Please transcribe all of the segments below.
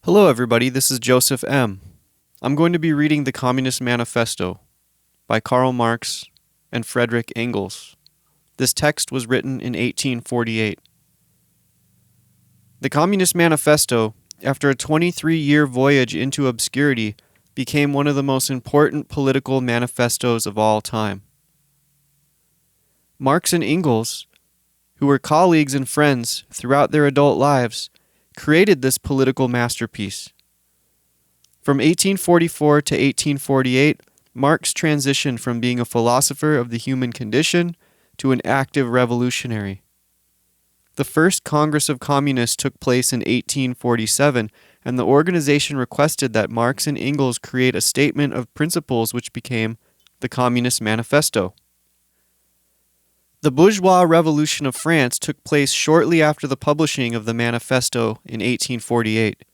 Hello everybody, this is Joseph M. I'm going to be reading the Communist Manifesto by Karl Marx and Frederick Engels. This text was written in 1848. The Communist Manifesto, after a 23-year voyage into obscurity, became one of the most important political manifestos of all time. Marx and Engels, who were colleagues and friends throughout their adult lives, created this political masterpiece. From 1844 to 1848, Marx transitioned from being a philosopher of the human condition to an active revolutionary. The first Congress of Communists took place in 1847, and the organization requested that Marx and Engels create a statement of principles which became the Communist Manifesto. The bourgeois revolution of France took place shortly after the publishing of the Manifesto in 1848.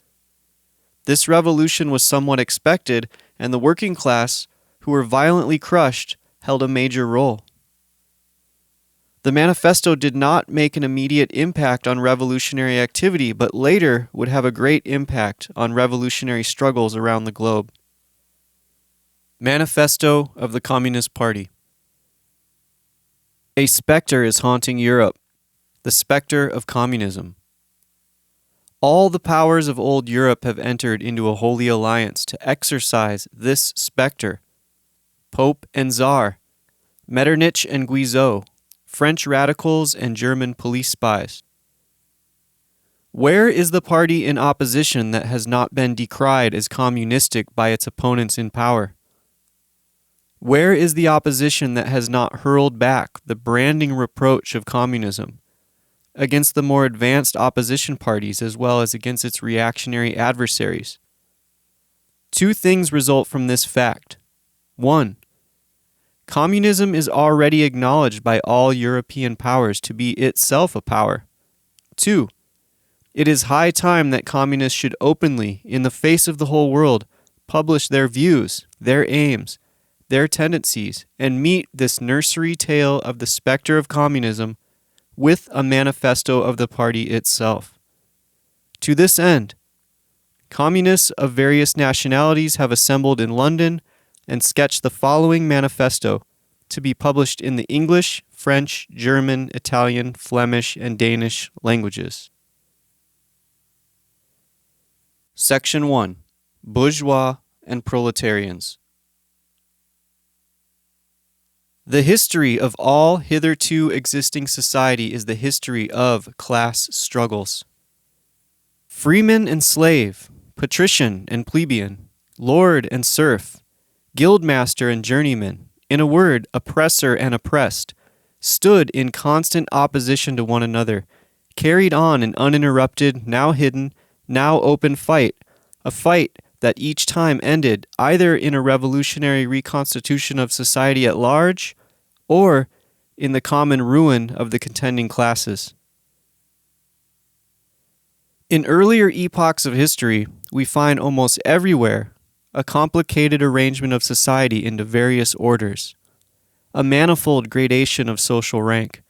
This revolution was somewhat expected, and the working class, who were violently crushed, held a major role. The Manifesto did not make an immediate impact on revolutionary activity, but later would have a great impact on revolutionary struggles around the globe. Manifesto of the Communist Party. A specter is haunting Europe, the specter of communism. All the powers of old Europe have entered into a holy alliance to exorcise this specter. Pope and Tsar, Metternich and Guizot, French radicals and German police spies. Where is the party in opposition that has not been decried as communistic by its opponents in power? Where is the opposition that has not hurled back the branding reproach of communism against the more advanced opposition parties as well as against its reactionary adversaries? Two things result from this fact. 1. Communism is already acknowledged by all European powers to be itself a power. 2. It is high time that communists should openly, in the face of the whole world, publish their views, their aims, their tendencies, and meet this nursery tale of the specter of communism with a manifesto of the party itself. To this end, communists of various nationalities have assembled in London and sketched the following manifesto to be published in the English, French, German, Italian, Flemish, and Danish languages. Section 1. Bourgeois and Proletarians. The history of all hitherto existing society is the history of class struggles. Freeman and slave, patrician and plebeian, lord and serf, guildmaster and journeyman, in a word, oppressor and oppressed, stood in constant opposition to one another, carried on an uninterrupted, now hidden, now open fight, a fight that each time ended either in a revolutionary reconstitution of society at large or in the common ruin of the contending classes. In earlier epochs of history, we find almost everywhere a complicated arrangement of society into various orders, a manifold gradation of social rank.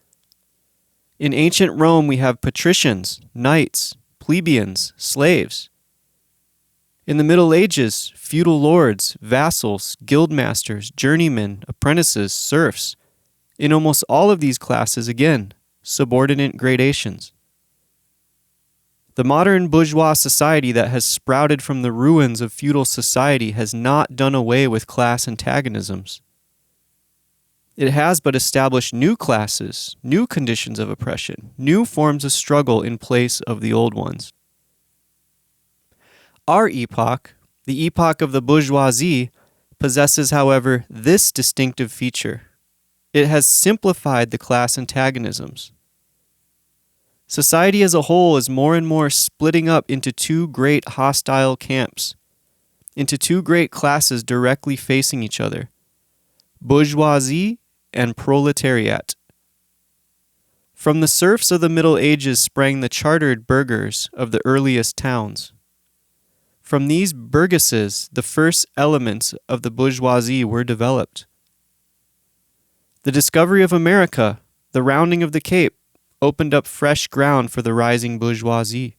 In ancient Rome, we have patricians, knights, plebeians, slaves. In the Middle Ages, feudal lords, vassals, guildmasters, journeymen, apprentices, serfs. In almost all of these classes, again, subordinate gradations. The modern bourgeois society that has sprouted from the ruins of feudal society has not done away with class antagonisms. It has but established new classes, new conditions of oppression, new forms of struggle in place of the old ones. Our epoch, the epoch of the bourgeoisie, possesses, however, this distinctive feature. It has simplified the class antagonisms. Society as a whole is more and more splitting up into two great hostile camps, into two great classes directly facing each other, bourgeoisie and proletariat. From the serfs of the Middle Ages sprang the chartered burghers of the earliest towns. From these burgesses, the first elements of the bourgeoisie were developed. The discovery of America, the rounding of the Cape, opened up fresh ground for the rising bourgeoisie.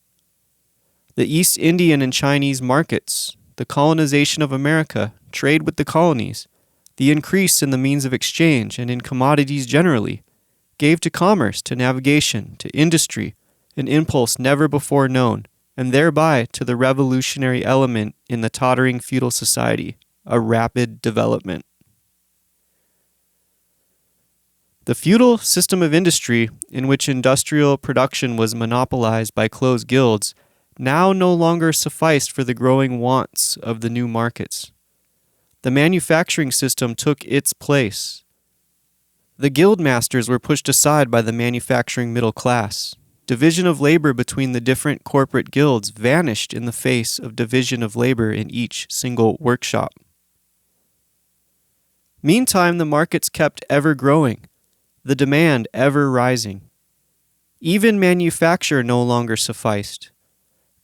The East Indian and Chinese markets, the colonization of America, trade with the colonies, the increase in the means of exchange and in commodities generally, gave to commerce, to navigation, to industry, an impulse never before known, and thereby to the revolutionary element in the tottering feudal society, a rapid development. The feudal system of industry, in which industrial production was monopolized by closed guilds, now no longer sufficed for the growing wants of the new markets. The manufacturing system took its place. The guild masters were pushed aside by the manufacturing middle class. Division of labor between the different corporate guilds vanished in the face of division of labor in each single workshop. Meantime, the markets kept ever growing, the demand ever rising. Even manufacture no longer sufficed.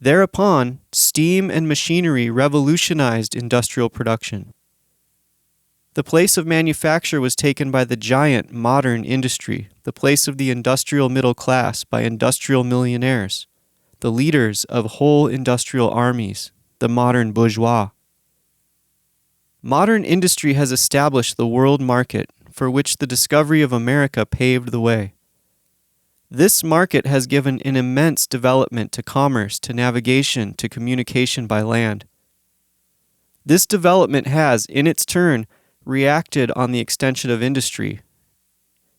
Thereupon, steam and machinery revolutionized industrial production. The place of manufacture was taken by the giant modern industry, the place of the industrial middle class by industrial millionaires, the leaders of whole industrial armies, the modern bourgeois. Modern industry has established the world market, for which the discovery of America paved the way. This market has given an immense development to commerce, to navigation, to communication by land. This development has, in its turn, reacted on the extension of industry.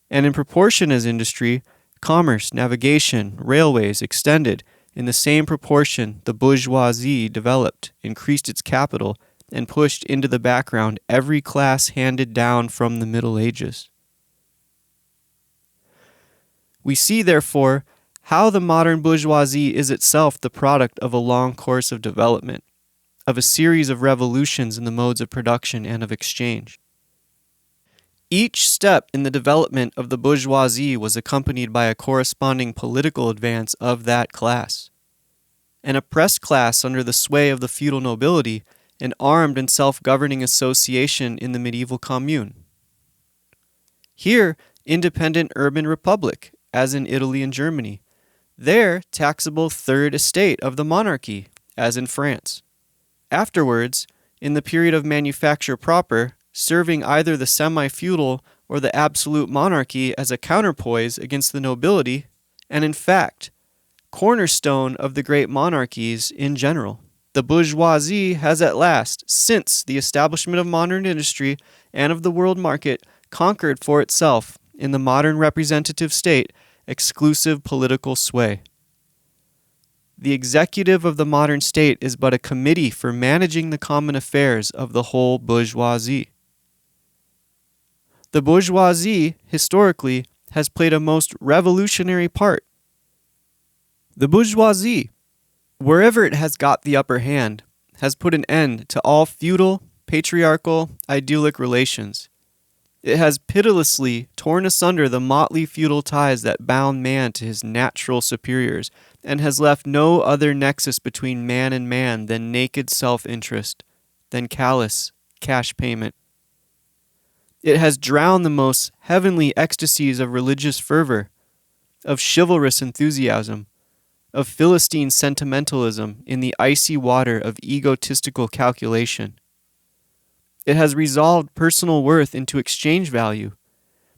And in proportion as industry, commerce, navigation, railways extended, in the same proportion the bourgeoisie developed, increased its capital, and pushed into the background every class handed down from the Middle Ages. We see, therefore, how the modern bourgeoisie is itself the product of a long course of development, of a series of revolutions in the modes of production and of exchange. Each step in the development of the bourgeoisie was accompanied by a corresponding political advance of that class. An oppressed class under the sway of the feudal nobility, an armed and self-governing association in the medieval commune. Here, independent urban republic, as in Italy and Germany. There, taxable third estate of the monarchy, as in France. Afterwards, in the period of manufacture proper, serving either the semi-feudal or the absolute monarchy as a counterpoise against the nobility, and in fact, cornerstone of the great monarchies in general. The bourgeoisie has at last, since the establishment of modern industry and of the world market, conquered for itself, in the modern representative state, exclusive political sway. The executive of the modern state is but a committee for managing the common affairs of the whole bourgeoisie. The bourgeoisie, historically, has played a most revolutionary part. The bourgeoisie, wherever it has got the upper hand, has put an end to all feudal, patriarchal, idyllic relations. It has pitilessly torn asunder the motley feudal ties that bound man to his natural superiors, and has left no other nexus between man and man than naked self-interest, than callous cash payment. It has drowned the most heavenly ecstasies of religious fervor, of chivalrous enthusiasm, of Philistine sentimentalism in the icy water of egotistical calculation. It has resolved personal worth into exchange value,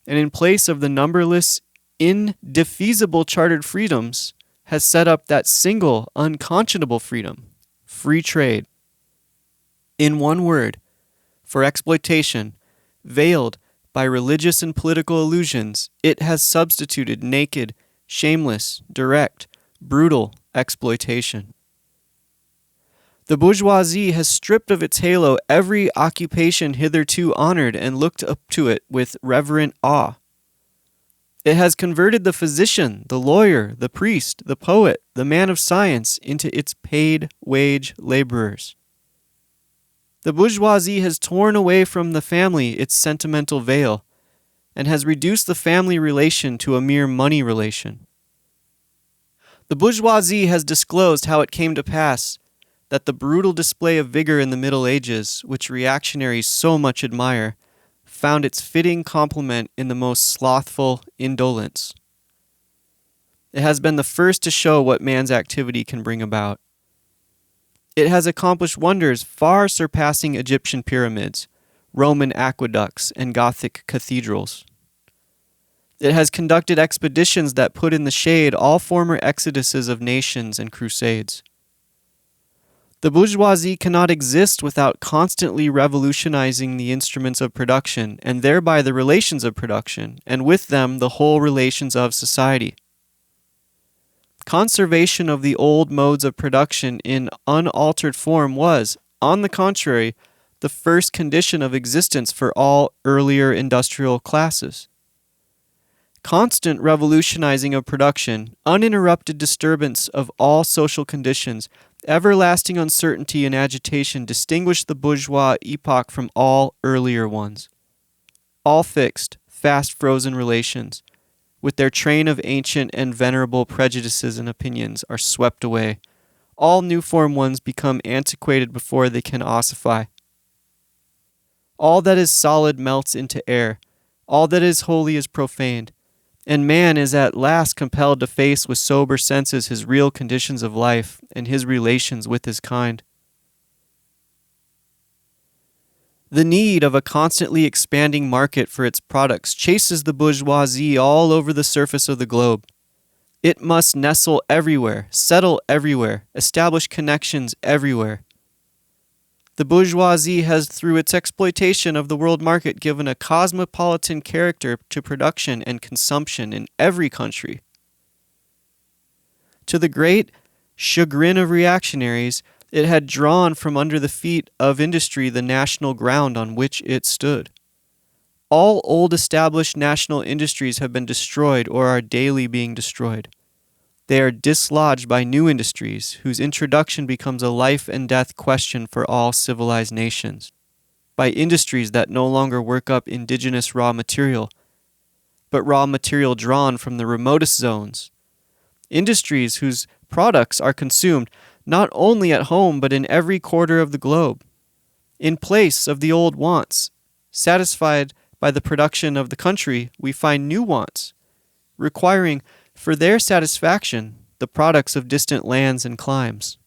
and in place of the numberless, indefeasible chartered freedoms, has set up that single, unconscionable freedom, free trade. In one word, for exploitation, veiled by religious and political illusions, it has substituted naked, shameless, direct, brutal exploitation. The bourgeoisie has stripped of its halo every occupation hitherto honored and looked up to it with reverent awe. It has converted the physician, the lawyer, the priest, the poet, the man of science into its paid wage laborers. The bourgeoisie has torn away from the family its sentimental veil, and has reduced the family relation to a mere money relation. The bourgeoisie has disclosed how it came to pass that the brutal display of vigor in the Middle Ages, which reactionaries so much admire, found its fitting complement in the most slothful indolence. It has been the first to show what man's activity can bring about. It has accomplished wonders far surpassing Egyptian pyramids, Roman aqueducts, and Gothic cathedrals. It has conducted expeditions that put in the shade all former exoduses of nations and crusades. The bourgeoisie cannot exist without constantly revolutionizing the instruments of production, and thereby the relations of production, and with them the whole relations of society. Conservation of the old modes of production in unaltered form was, on the contrary, the first condition of existence for all earlier industrial classes. Constant revolutionizing of production, uninterrupted disturbance of all social conditions, everlasting uncertainty and agitation distinguish the bourgeois epoch from all earlier ones. All fixed, fast-frozen relations, with their train of ancient and venerable prejudices and opinions, are swept away. All new-formed ones become antiquated before they can ossify. All that is solid melts into air. All that is holy is profaned. And man is at last compelled to face with sober senses his real conditions of life and his relations with his kind. The need of a constantly expanding market for its products chases the bourgeoisie all over the surface of the globe. It must nestle everywhere, settle everywhere, establish connections everywhere. The bourgeoisie has, through its exploitation of the world market, given a cosmopolitan character to production and consumption in every country. To the great chagrin of reactionaries, it had drawn from under the feet of industry the national ground on which it stood. All old established national industries have been destroyed or are daily being destroyed. They are dislodged by new industries, whose introduction becomes a life and death question for all civilized nations, by industries that no longer work up indigenous raw material, but raw material drawn from the remotest zones. Industries whose products are consumed not only at home but in every quarter of the globe. In place of the old wants, satisfied by the production of the country, we find new wants, requiring for their satisfaction the products of distant lands and climes.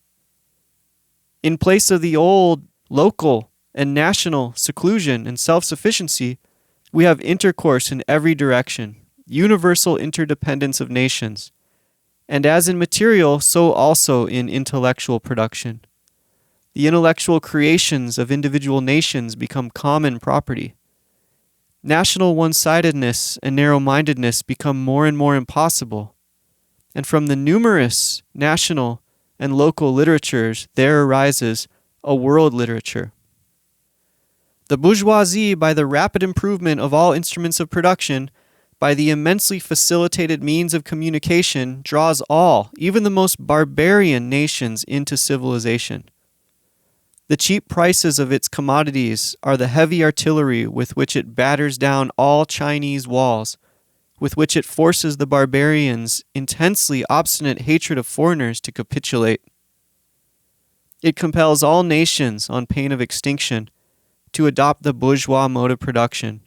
In place of the old local and national seclusion and self-sufficiency, we have intercourse in every direction, universal interdependence of nations, and as in material, so also in intellectual production. The intellectual creations of individual nations become common property. National one-sidedness and narrow-mindedness become more and more impossible, and from the numerous national and local literatures there arises a world literature. The bourgeoisie, by the rapid improvement of all instruments of production, by the immensely facilitated means of communication, draws all, even the most barbarian nations, into civilization. The cheap prices of its commodities are the heavy artillery with which it batters down all Chinese walls, with which it forces the barbarians' intensely obstinate hatred of foreigners to capitulate. It compels all nations, on pain of extinction, to adopt the bourgeois mode of production.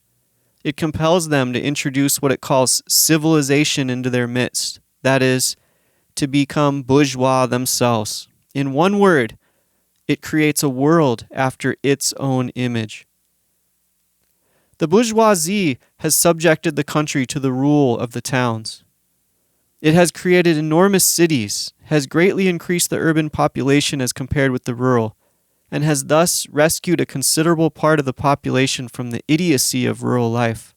It compels them to introduce what it calls civilization into their midst, that is, to become bourgeois themselves. In one word, it creates a world after its own image. The bourgeoisie has subjected the country to the rule of the towns. It has created enormous cities, has greatly increased the urban population as compared with the rural, and has thus rescued a considerable part of the population from the idiocy of rural life.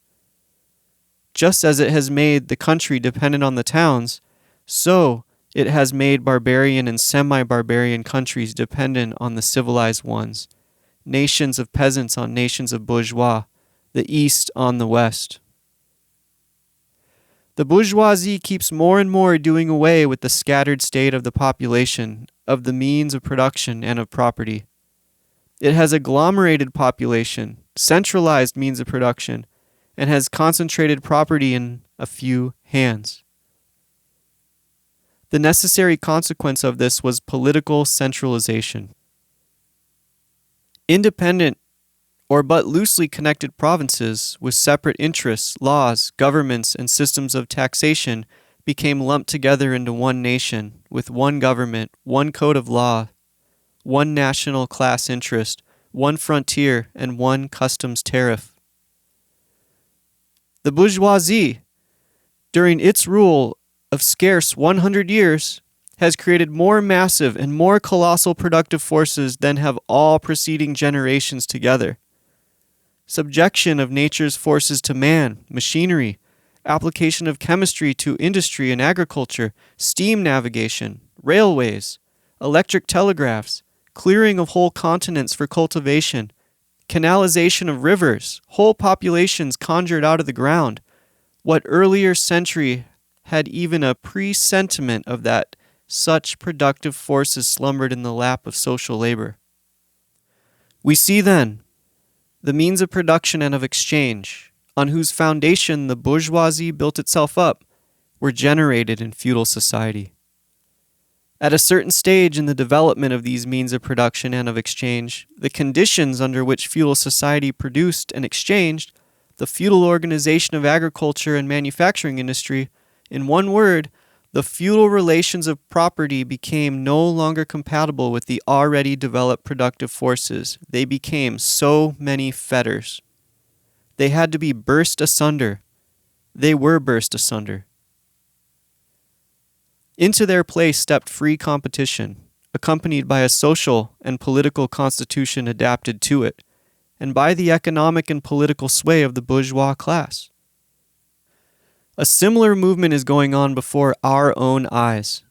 Just as it has made the country dependent on the towns, so it has made barbarian and semi-barbarian countries dependent on the civilized ones, nations of peasants on nations of bourgeois, the East on the West. The bourgeoisie keeps more and more doing away with the scattered state of the population, of the means of production and of property. It has agglomerated population, centralized means of production, and has concentrated property in a few hands. The necessary consequence of this was political centralization. Independent or but loosely connected provinces with separate interests, laws, governments, and systems of taxation became lumped together into one nation, with one government, one code of law, one national class interest, one frontier, and one customs tariff. The bourgeoisie, during its rule of scarce 100 years, has created more massive and more colossal productive forces than have all preceding generations together. Subjection of nature's forces to man, machinery, application of chemistry to industry and agriculture, steam navigation, railways, electric telegraphs, clearing of whole continents for cultivation, canalization of rivers, whole populations conjured out of the ground. What earlier century had even a presentiment of that such productive forces slumbered in the lap of social labor? We see then the means of production and of exchange, on whose foundation the bourgeoisie built itself up, were generated in feudal society. At a certain stage in the development of these means of production and of exchange, the conditions under which feudal society produced and exchanged, the feudal organization of agriculture and manufacturing industry, in one word, the feudal relations of property became no longer compatible with the already developed productive forces. They became so many fetters. They had to be burst asunder. They were burst asunder. Into their place stepped free competition, accompanied by a social and political constitution adapted to it, and by the economic and political sway of the bourgeois class. A similar movement is going on before our own eyes.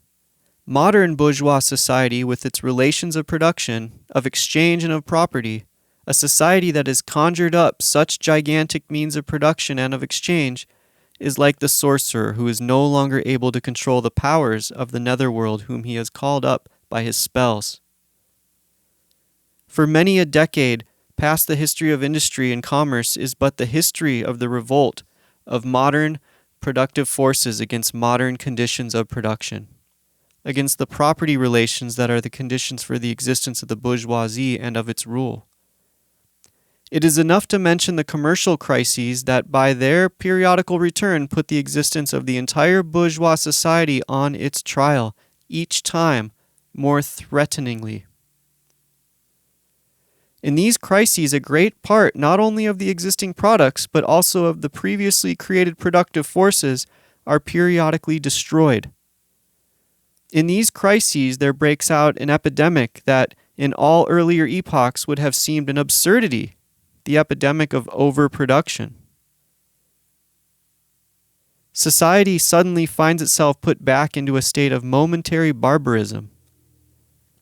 Modern bourgeois society, with its relations of production, of exchange, and of property, a society that has conjured up such gigantic means of production and of exchange, is like the sorcerer who is no longer able to control the powers of the netherworld whom he has called up by his spells. For many a decade past, the history of industry and commerce is but the history of the revolt of modern productive forces against modern conditions of production, against the property relations that are the conditions for the existence of the bourgeoisie and of its rule. It is enough to mention the commercial crises that by their periodical return put the existence of the entire bourgeois society on its trial, each time more threateningly. In these crises, a great part not only of the existing products, but also of the previously created productive forces are periodically destroyed. In these crises, there breaks out an epidemic that in all earlier epochs would have seemed an absurdity, the epidemic of overproduction. Society suddenly finds itself put back into a state of momentary barbarism.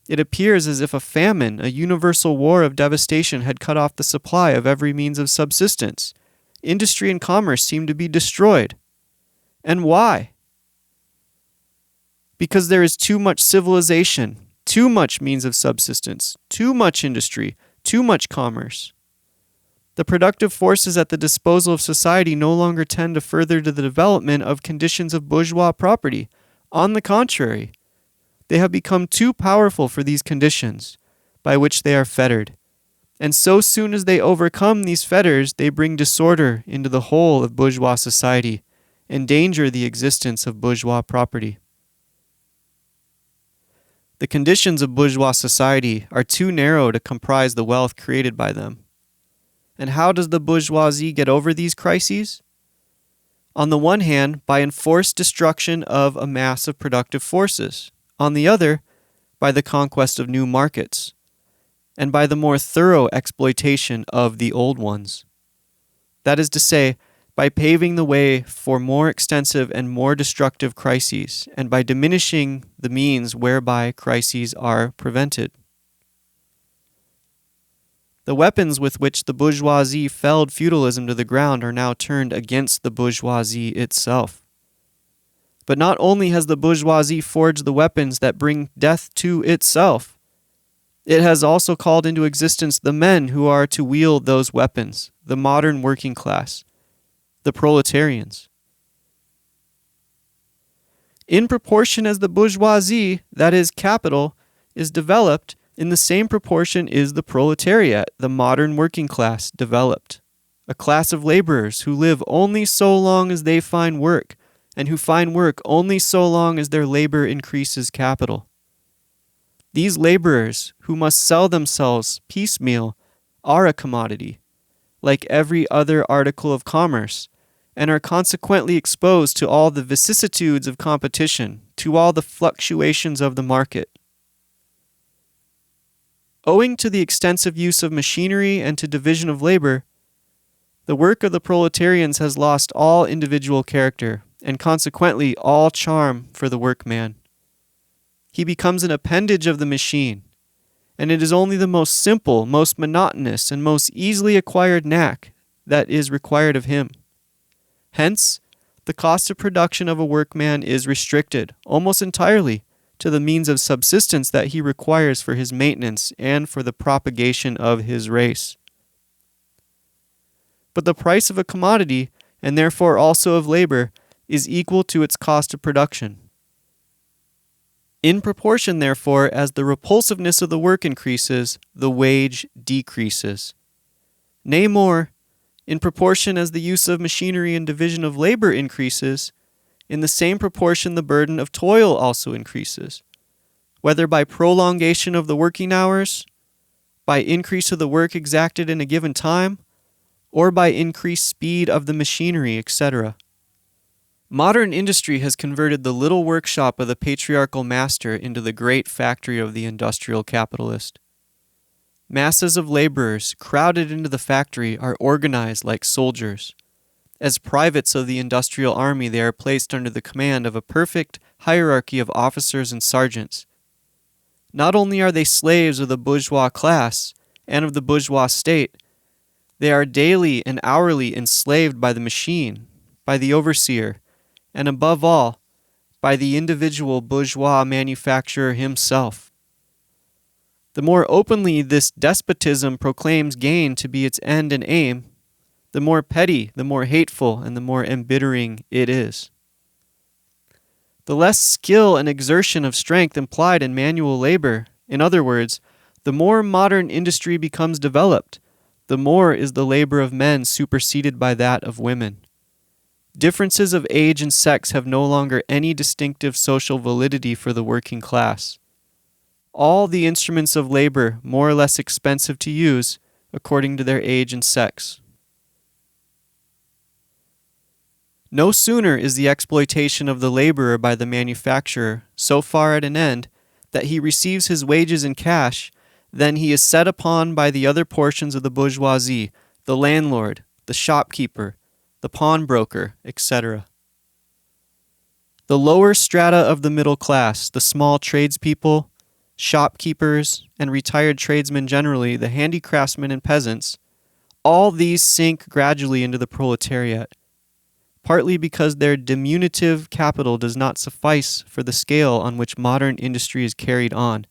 It appears as if a famine, a universal war of devastation, had cut off the supply of every means of subsistence. Industry and commerce seem to be destroyed. And why? Because there is too much civilization, too much means of subsistence, too much industry, too much commerce. The productive forces at the disposal of society no longer tend to further to the development of conditions of bourgeois property. On the contrary, they have become too powerful for these conditions, by which they are fettered. And so soon as they overcome these fetters, they bring disorder into the whole of bourgeois society, endanger the existence of bourgeois property. The conditions of bourgeois society are too narrow to comprise the wealth created by them. And how does the bourgeoisie get over these crises? On the one hand, by enforced destruction of a mass of productive forces. On the other, by the conquest of new markets, and by the more thorough exploitation of the old ones. That is to say, by paving the way for more extensive and more destructive crises, and by diminishing the means whereby crises are prevented. The weapons with which the bourgeoisie felled feudalism to the ground are now turned against the bourgeoisie itself. But not only has the bourgeoisie forged the weapons that bring death to itself, it has also called into existence the men who are to wield those weapons, the modern working class, the proletarians. In proportion as the bourgeoisie, that is capital, is developed, in the same proportion is the proletariat, the modern working class, developed. A class of laborers who live only so long as they find work, and who find work only so long as their labor increases capital. These laborers, who must sell themselves piecemeal, are a commodity, like every other article of commerce, and are consequently exposed to all the vicissitudes of competition, to all the fluctuations of the market. Owing to the extensive use of machinery and to division of labor, the work of the proletarians has lost all individual character, and consequently all charm for the workman. He becomes an appendage of the machine, and it is only the most simple, most monotonous, and most easily acquired knack that is required of him. Hence, the cost of production of a workman is restricted, almost entirely, to the means of subsistence that he requires for his maintenance and for the propagation of his race. But the price of a commodity, and therefore also of labor, is equal to its cost of production. In proportion, therefore, as the repulsiveness of the work increases, the wage decreases. Nay more, in proportion as the use of machinery and division of labor increases, in the same proportion the burden of toil also increases, whether by prolongation of the working hours, by increase of the work exacted in a given time, or by increased speed of the machinery, etc. Modern industry has converted the little workshop of the patriarchal master into the great factory of the industrial capitalist. Masses of laborers crowded into the factory are organized like soldiers. As privates of the industrial army, they are placed under the command of a perfect hierarchy of officers and sergeants. Not only are they slaves of the bourgeois class and of the bourgeois state, they are daily and hourly enslaved by the machine, by the overseer, and above all, by the individual bourgeois manufacturer himself. The more openly this despotism proclaims gain to be its end and aim, the more petty, the more hateful, and the more embittering it is. The less skill and exertion of strength implied in manual labor, in other words, the more modern industry becomes developed, the more is the labor of men superseded by that of women. Differences of age and sex have no longer any distinctive social validity for the working class. All the instruments of labor more or less expensive to use according to their age and sex. No sooner is the exploitation of the laborer by the manufacturer so far at an end that he receives his wages in cash than he is set upon by the other portions of the bourgeoisie, the landlord, the shopkeeper, the pawnbroker, etc. The lower strata of the middle class, the small tradespeople, shopkeepers, and retired tradesmen generally, the handicraftsmen and peasants, all these sink gradually into the proletariat, partly because their diminutive capital does not suffice for the scale on which modern industry is carried on,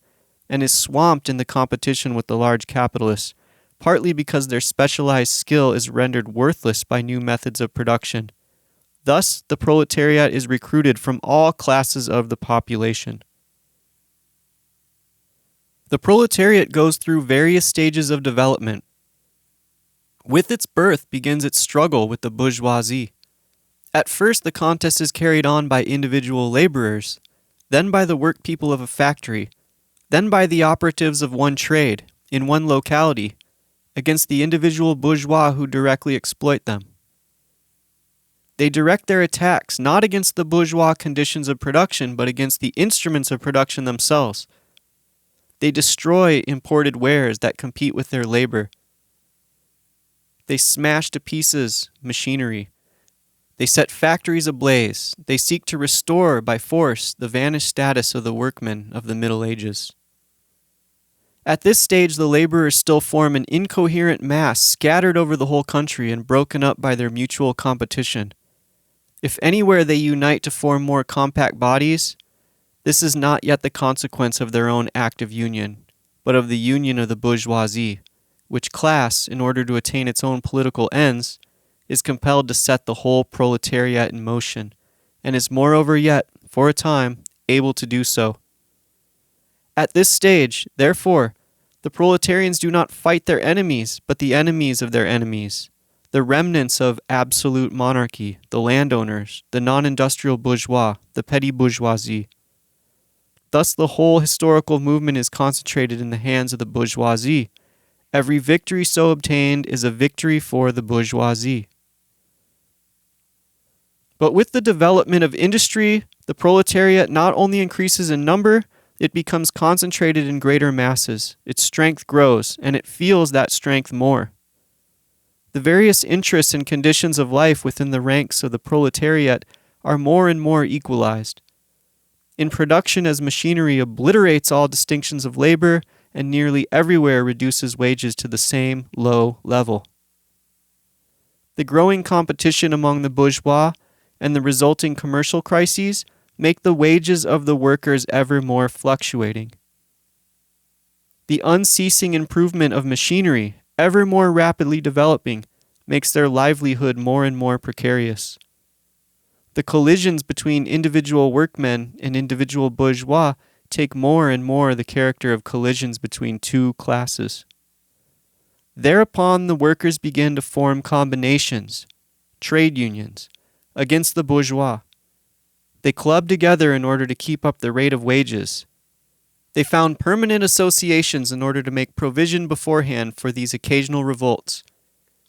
and is swamped in the competition with the large capitalists, partly because their specialized skill is rendered worthless by new methods of production. Thus, the proletariat is recruited from all classes of the population. The proletariat goes through various stages of development. With its birth begins its struggle with the bourgeoisie. At first, the contest is carried on by individual laborers, then by the workpeople of a factory, then by the operatives of one trade, in one locality, against the individual bourgeois who directly exploit them. They direct their attacks not against the bourgeois conditions of production, but against the instruments of production themselves. They destroy imported wares that compete with their labor. They smash to pieces machinery. They set factories ablaze. They seek to restore by force the vanished status of the workmen of the Middle Ages. At this stage, the laborers still form an incoherent mass scattered over the whole country and broken up by their mutual competition. If anywhere they unite to form more compact bodies, this is not yet the consequence of their own active union, but of the union of the bourgeoisie, which class, in order to attain its own political ends, is compelled to set the whole proletariat in motion, and is moreover yet, for a time, able to do so. At this stage, therefore, the proletarians do not fight their enemies, but the enemies of their enemies, the remnants of absolute monarchy, the landowners, the non-industrial bourgeois, the petty bourgeoisie. Thus, the whole historical movement is concentrated in the hands of the bourgeoisie. Every victory so obtained is a victory for the bourgeoisie. But with the development of industry, the proletariat not only increases in number, it becomes concentrated in greater masses. Its strength grows, and it feels that strength more. The various interests and conditions of life within the ranks of the proletariat are more and more equalized. In production, as machinery obliterates all distinctions of labor and nearly everywhere reduces wages to the same low level. The growing competition among the bourgeois and the resulting commercial crises make the wages of the workers ever more fluctuating. The unceasing improvement of machinery, ever more rapidly developing, makes their livelihood more and more precarious. The collisions between individual workmen and individual bourgeois take more and more the character of collisions between two classes. Thereupon the workers begin to form combinations, trade unions, against the bourgeois. They club together in order to keep up the rate of wages. They found permanent associations in order to make provision beforehand for these occasional revolts.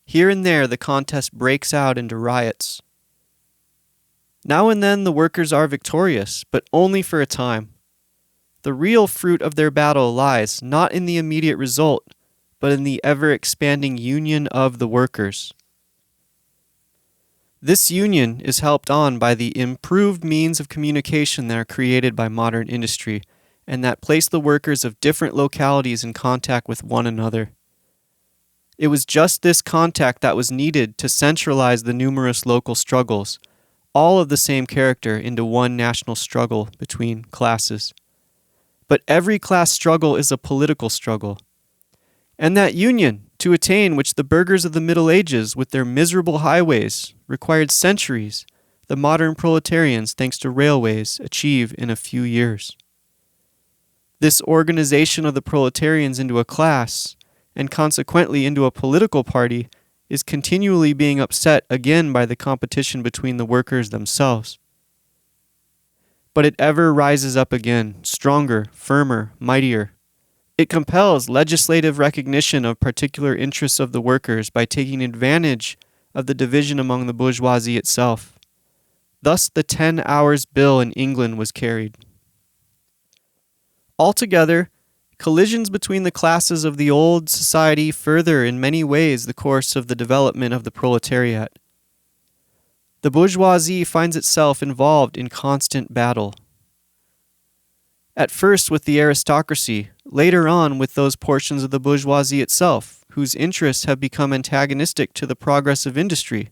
Here and there the contest breaks out into riots. Now and then the workers are victorious, but only for a time. The real fruit of their battle lies not in the immediate result, but in the ever-expanding union of the workers. This union is helped on by the improved means of communication that are created by modern industry, and that place the workers of different localities in contact with one another. It was just this contact that was needed to centralize the numerous local struggles, all of the same character, into one national struggle between classes. But every class struggle is a political struggle. And that union, to attain which the burghers of the Middle Ages, with their miserable highways, required centuries, the modern proletarians, thanks to railways, achieve in a few years. This organization of the proletarians into a class, and consequently into a political party, is continually being upset again by the competition between the workers themselves. But it ever rises up again, stronger, firmer, mightier. It compels legislative recognition of particular interests of the workers by taking advantage of the division among the bourgeoisie itself. Thus the 10 Hours Bill in England was carried. Altogether, collisions between the classes of the old society further in many ways the course of the development of the proletariat. The bourgeoisie finds itself involved in constant battle. At first with the aristocracy, later on with those portions of the bourgeoisie itself, whose interests have become antagonistic to the progress of industry,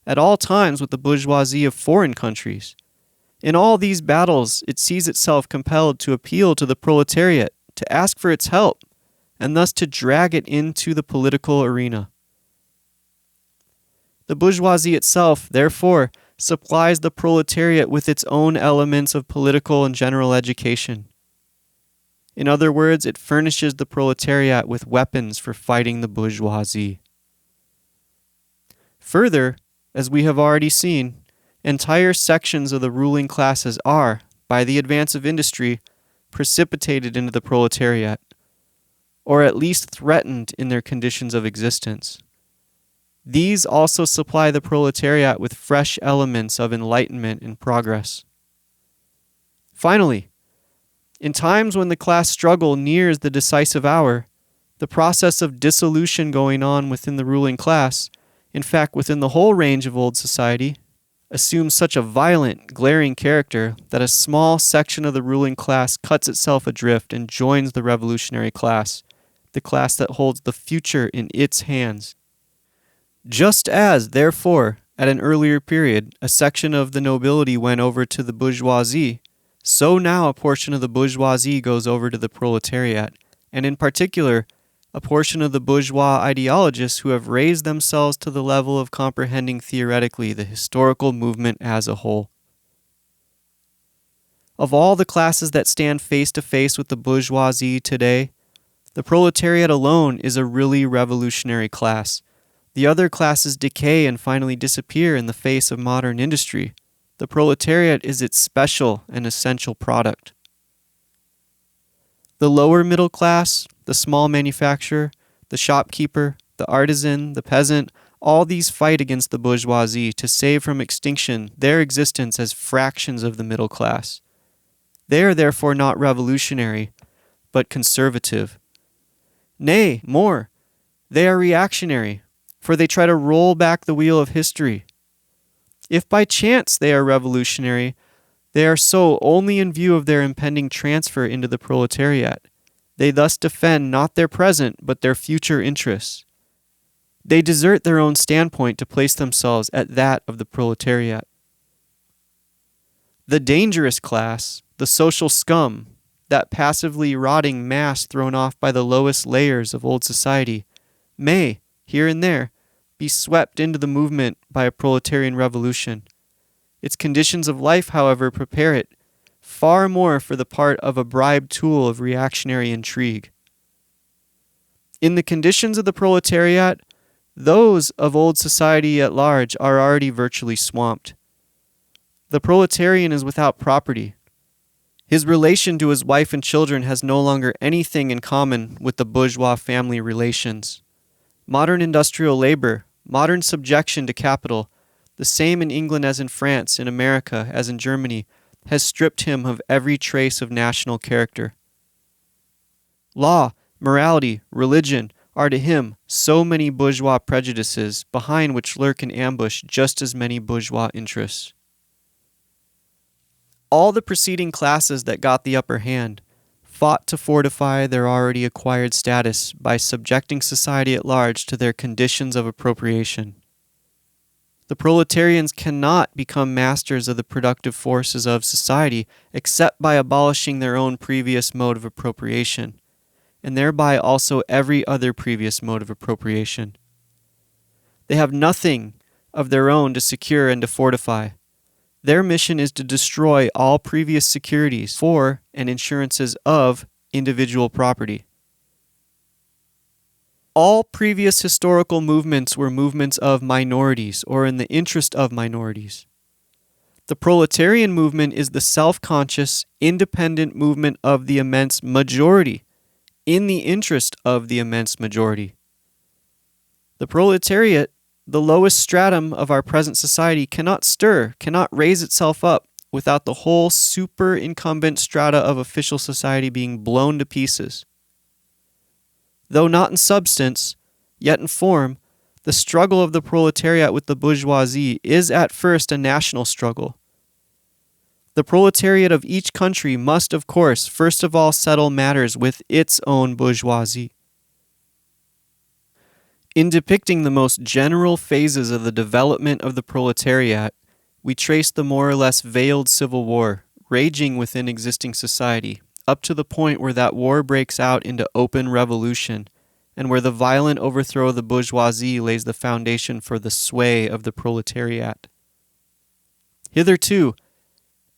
at all times with the bourgeoisie of foreign countries. In all these battles, it sees itself compelled to appeal to the proletariat, to ask for its help, and thus to drag it into the political arena. The bourgeoisie itself, therefore, supplies the proletariat with its own elements of political and general education. In other words, it furnishes the proletariat with weapons for fighting the bourgeoisie. Further, as we have already seen, entire sections of the ruling classes are, by the advance of industry, precipitated into the proletariat, or at least threatened in their conditions of existence. These also supply the proletariat with fresh elements of enlightenment and progress. Finally, in times when the class struggle nears the decisive hour, the process of dissolution going on within the ruling class, in fact within the whole range of old society, assumes such a violent, glaring character that a small section of the ruling class cuts itself adrift and joins the revolutionary class, the class that holds the future in its hands. Just as, therefore, at an earlier period, a section of the nobility went over to the bourgeoisie, so now a portion of the bourgeoisie goes over to the proletariat, and in particular, a portion of the bourgeois ideologists who have raised themselves to the level of comprehending theoretically the historical movement as a whole. Of all the classes that stand face to face with the bourgeoisie today, the proletariat alone is a really revolutionary class. The other classes decay and finally disappear in the face of modern industry. The proletariat is its special and essential product. The lower middle class, the small manufacturer, the shopkeeper, the artisan, the peasant, all these fight against the bourgeoisie to save from extinction their existence as fractions of the middle class. They are therefore not revolutionary, but conservative. Nay, more, they are reactionary, for they try to roll back the wheel of history. If by chance they are revolutionary, they are so only in view of their impending transfer into the proletariat. They thus defend not their present, but their future interests. They desert their own standpoint to place themselves at that of the proletariat. The dangerous class, the social scum, that passively rotting mass thrown off by the lowest layers of old society, may, here and there, be swept into the movement by a proletarian revolution. Its conditions of life, however, prepare it far more for the part of a bribed tool of reactionary intrigue. In the conditions of the proletariat, those of old society at large are already virtually swamped. The proletarian is without property. His relation to his wife and children has no longer anything in common with the bourgeois family relations. Modern industrial labor, modern subjection to capital, the same in England as in France, in America as in Germany, has stripped him of every trace of national character. Law, morality, religion are to him so many bourgeois prejudices behind which lurk in ambush just as many bourgeois interests. All the preceding classes that got the upper hand fought to fortify their already acquired status by subjecting society at large to their conditions of appropriation. The proletarians cannot become masters of the productive forces of society except by abolishing their own previous mode of appropriation, and thereby also every other previous mode of appropriation. They have nothing of their own to secure and to fortify. Their mission is to destroy all previous securities for and insurances of individual property. All previous historical movements were movements of minorities or in the interest of minorities. The proletarian movement is the self-conscious, independent movement of the immense majority in the interest of the immense majority. The proletariat, the lowest stratum of our present society, cannot stir, cannot raise itself up without the whole superincumbent strata of official society being blown to pieces. Though not in substance, yet in form, the struggle of the proletariat with the bourgeoisie is at first a national struggle. The proletariat of each country must, of course, first of all settle matters with its own bourgeoisie. In depicting the most general phases of the development of the proletariat, we trace the more or less veiled civil war raging within existing society, up to the point where that war breaks out into open revolution, and where the violent overthrow of the bourgeoisie lays the foundation for the sway of the proletariat. Hitherto,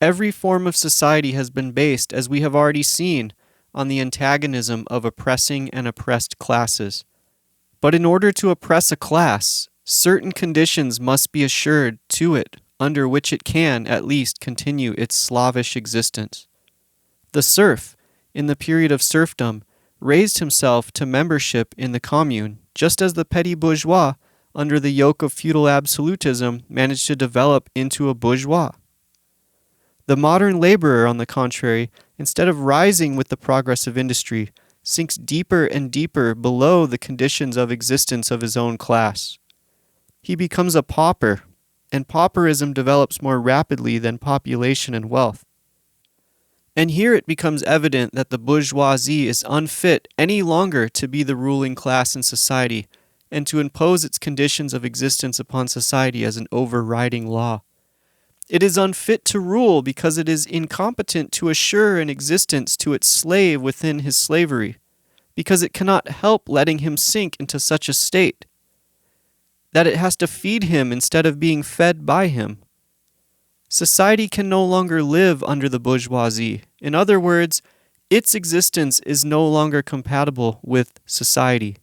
every form of society has been based, as we have already seen, on the antagonism of oppressing and oppressed classes. But in order to oppress a class, certain conditions must be assured to it, under which it can, at least, continue its slavish existence. The serf, in the period of serfdom, raised himself to membership in the commune, just as the petty bourgeois, under the yoke of feudal absolutism, managed to develop into a bourgeois. The modern laborer, on the contrary, instead of rising with the progress of industry, sinks deeper and deeper below the conditions of existence of his own class. He becomes a pauper, and pauperism develops more rapidly than population and wealth. And here it becomes evident that the bourgeoisie is unfit any longer to be the ruling class in society and to impose its conditions of existence upon society as an overriding law. It is unfit to rule because it is incompetent to assure an existence to its slave within his slavery, because it cannot help letting him sink into such a state that it has to feed him instead of being fed by him. Society can no longer live under the bourgeoisie. In other words, its existence is no longer compatible with society.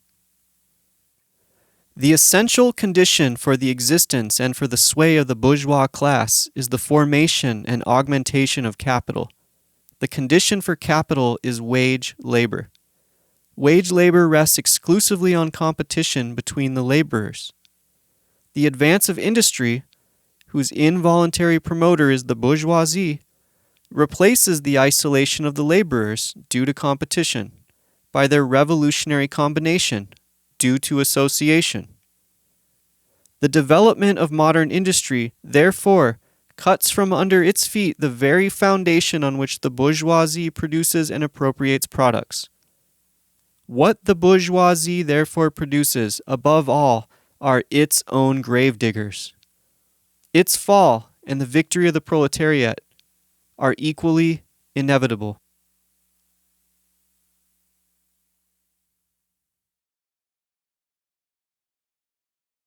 The essential condition for the existence and for the sway of the bourgeois class is the formation and augmentation of capital. The The condition for capital is wage labor. Wage labor rests exclusively on competition between the laborers. The advance of industry, whose involuntary promoter is the bourgeoisie, replaces the isolation of the laborers due to competition by their revolutionary combination due to association. The development of modern industry, therefore, cuts from under its feet the very foundation on which the bourgeoisie produces and appropriates products. What the bourgeoisie therefore produces, above all, are its own gravediggers. Its fall and the victory of the proletariat are equally inevitable.